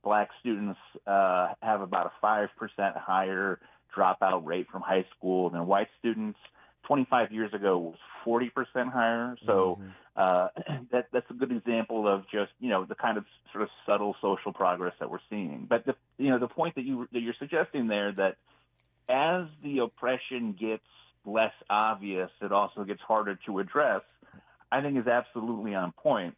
black students have about a 5% higher dropout rate from high school than white students. 25 years ago was 40% higher. So that's a good example of just, the kind of sort of subtle social progress that we're seeing. But the point that you're suggesting there, that as the oppression gets less obvious, it also gets harder to address, I think is absolutely on point.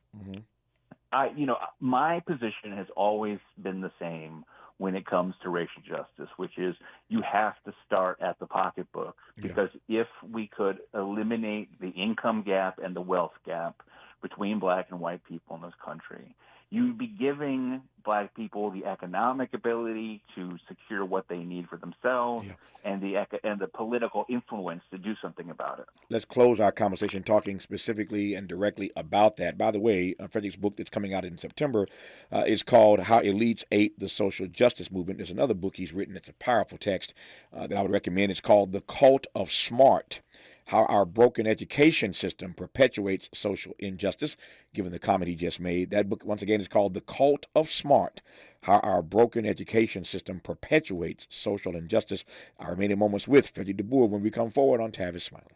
My position has always been the same when it comes to racial justice, which is you have to start at the pocketbook, because if we could eliminate the income gap and the wealth gap between black and white people in this country, you'd be giving black people the economic ability to secure what they need for themselves and the political influence to do something about it. Let's close our conversation talking specifically and directly about that. By the way, Fredrik's book that's coming out in September is called How Elites Ate the Social Justice Movement. There's another book he's written. It's a powerful text that I would recommend. It's called The Cult of Smart: How Our Broken Education System Perpetuates Social Injustice, given the comment he just made. That book, once again, is called The Cult of Smart: How Our Broken Education System Perpetuates Social Injustice. Our remaining moments with Fredrik DeBoer when we come forward on Tavis Smiley.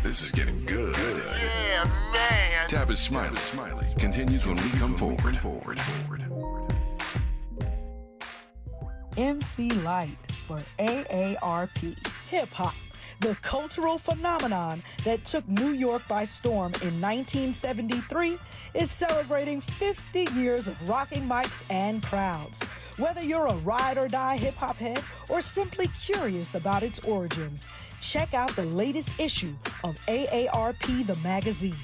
This is getting good. Yeah, man. Tavis Smiley continues when we come forward. MC Light, for AARP, hip-hop, the cultural phenomenon that took New York by storm in 1973, is celebrating 50 years of rocking mics and crowds. Whether you're a ride-or-die hip-hop head or simply curious about its origins, check out the latest issue of AARP, the magazine.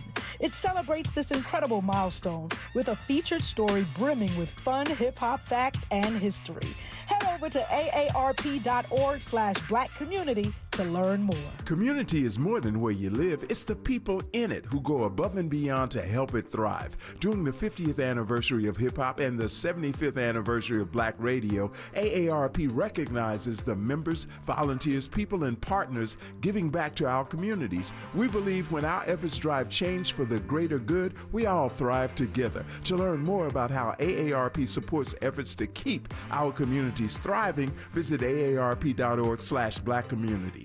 It celebrates this incredible milestone with a featured story brimming with fun hip-hop facts and history. Head over to aarp.org/Black Community to learn more. Community is more than where you live. It's the people in it who go above and beyond to help it thrive. During the 50th anniversary of hip-hop and the 75th anniversary of Black radio, AARP recognizes the members, volunteers, people, and partners giving back to our communities. We believe when our efforts drive change for the greater good, we all thrive together. To learn more about how AARP supports efforts to keep our communities thriving, visit aarp.org/Black Community.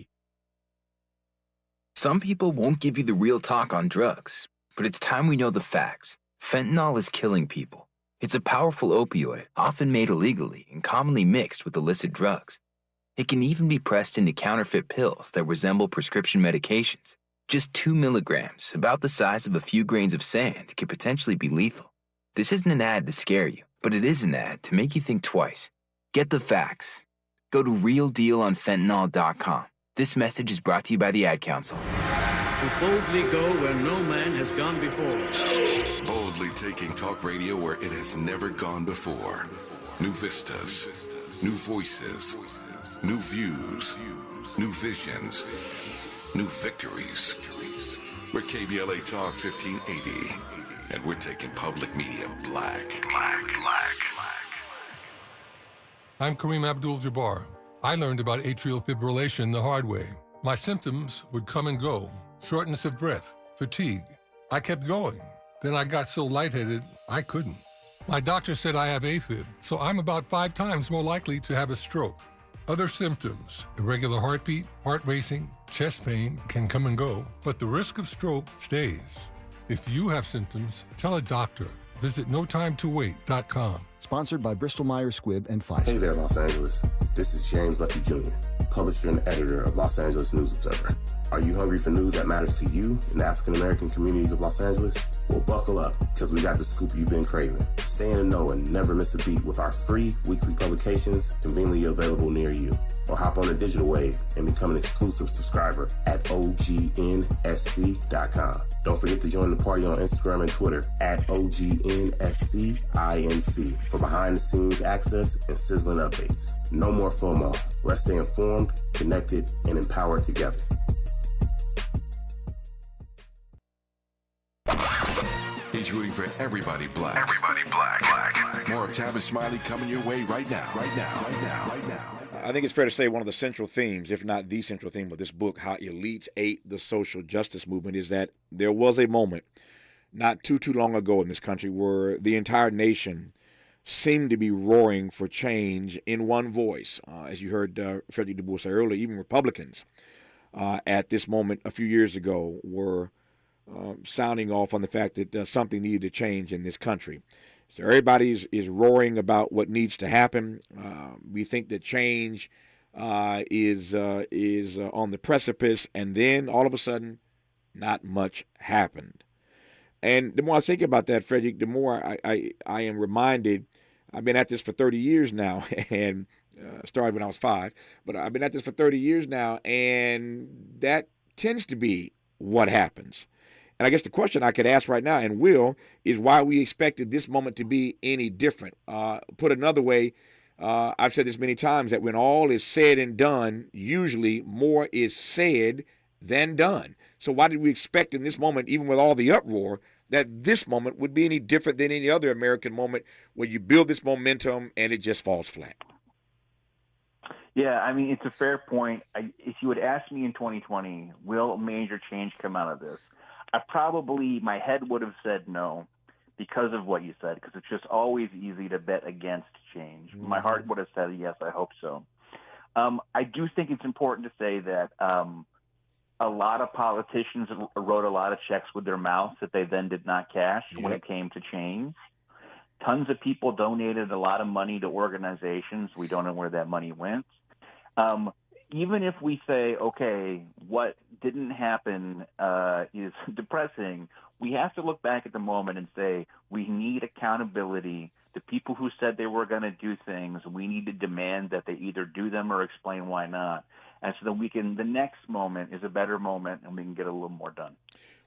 Some people won't give you the real talk on drugs, but it's time we know the facts. Fentanyl is killing people. It's a powerful opioid, often made illegally and commonly mixed with illicit drugs. It can even be pressed into counterfeit pills that resemble prescription medications. Just 2 milligrams, about the size of a few grains of sand, could potentially be lethal. This isn't an ad to scare you, but it is an ad to make you think twice. Get the facts. Go to realdealonfentanyl.com. This message is brought to you by the Ad Council. We boldly go where no man has gone before. Boldly taking talk radio where it has never gone before. New vistas, new voices, new views, new visions, new victories. We're KBLA Talk 1580, and we're taking public media black. I'm Kareem Abdul-Jabbar. I learned about atrial fibrillation the hard way. My symptoms would come and go: shortness of breath, fatigue. I kept going. Then I got so lightheaded, I couldn't. My doctor said I have AFib, so I'm about 5 times more likely to have a stroke. Other symptoms, irregular heartbeat, heart racing, chest pain can come and go, but the risk of stroke stays. If you have symptoms, tell a doctor. Visit notimetowait.com. Sponsored by Bristol-Myers Squibb and Pfizer. Hey there, Los Angeles. This is James Lucky Jr., publisher and editor of Los Angeles News Observer. Are you hungry for news that matters to you in the African-American communities of Los Angeles? Well, buckle up, because we got the scoop you've been craving. Stay in the know and never miss a beat with our free weekly publications conveniently available near you. Or hop on the digital wave and become an exclusive subscriber at OGNSC.com. Don't forget to join the party on Instagram and Twitter at OGNSCINC for behind-the-scenes access and sizzling updates. No more FOMO. Let's stay informed, connected, and empowered together. He's rooting for everybody black. Everybody black. More of Tavis Smiley coming your way right now. I think it's fair to say one of the central themes, if not the central theme of this book, How Elites Ate the Social Justice Movement, is that there was a moment not too long ago in this country where the entire nation seemed to be roaring for change in one voice. As you heard Fredrik DeBoer say earlier, even Republicans at this moment a few years ago were sounding off on the fact that something needed to change in this country. So everybody is roaring about what needs to happen. We think that change is on the precipice, and then all of a sudden, not much happened. And the more I think about that, Fredrik, the more I am reminded. I've been at this for 30 years now, and started when I was 5. But I've been at this for 30 years now, and that tends to be what happens. And I guess the question I could ask right now, and will, is why we expected this moment to be any different. Put another way, I've said this many times, that when all is said and done, usually more is said than done. So why did we expect in this moment, even with all the uproar, that this moment would be any different than any other American moment where you build this momentum and it just falls flat? Yeah, I mean, it's a fair point. If you had asked me in 2020, will major change come out of this? My head would have said no because of what you said, because it's just always easy to bet against change. Mm-hmm. My heart would have said, yes, I hope so. I do think it's important to say that a lot of politicians wrote a lot of checks with their mouths that they then did not cash when it came to change. Tons of people donated a lot of money to organizations. We don't know where that money went. Even if we say, okay, what didn't happen is depressing, we have to look back at the moment and say we need accountability. The people who said they were going to do things, we need to demand that they either do them or explain why not. And so that the next moment is a better moment and we can get a little more done.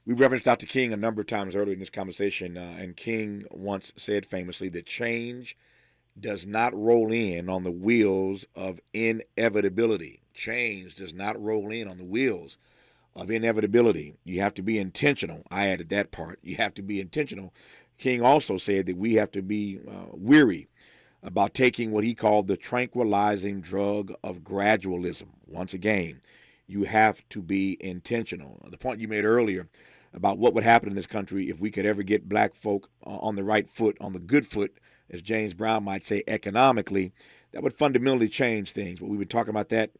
We referenced Dr. King a number of times earlier in this conversation, and King once said famously that change does not roll in on the wheels of inevitability. Change does not roll in on the wheels of inevitability. You have to be intentional. I added that part. You have to be intentional. King also said that we have to be weary about taking what he called the tranquilizing drug of gradualism. Once again, you have to be intentional. The point you made earlier about what would happen in this country if we could ever get black folk on the right foot, on the good foot, as James Brown might say, economically, that would fundamentally change things. But we've been talking about that,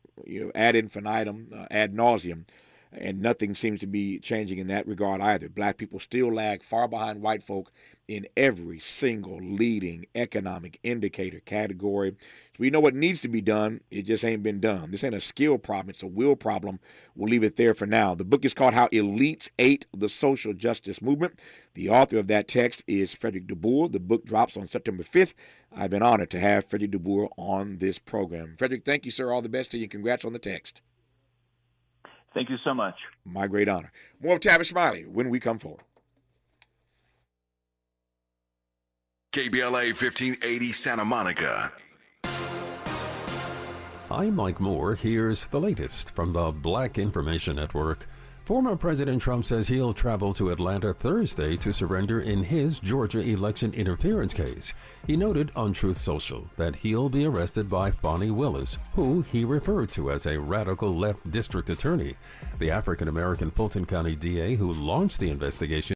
ad infinitum, ad nauseum, and nothing seems to be changing in that regard either. Black people still lag far behind white folk in every single leading economic indicator category. So we know what needs to be done. It just ain't been done. This ain't a skill problem. It's a will problem. We'll leave it there for now. The book is called How Elites Ate the Social Justice Movement. The author of that text is Fredrik DeBoer. The book drops on September 5th. I've been honored to have Fredrik DeBoer on this program. Fredrik, thank you, sir. All the best to you. Congrats on the text. Thank you so much. My great honor. More of Tavis Smiley when we come forward. KBLA 1580 Santa Monica. I'm Mike Moore. Here's the latest from the Black Information Network. Former President Trump says he'll travel to Atlanta Thursday to surrender in his Georgia election interference case. He noted on Truth Social that he'll be arrested by Fani Willis, who he referred to as a radical left district attorney. The African-American Fulton County DA who launched the investigation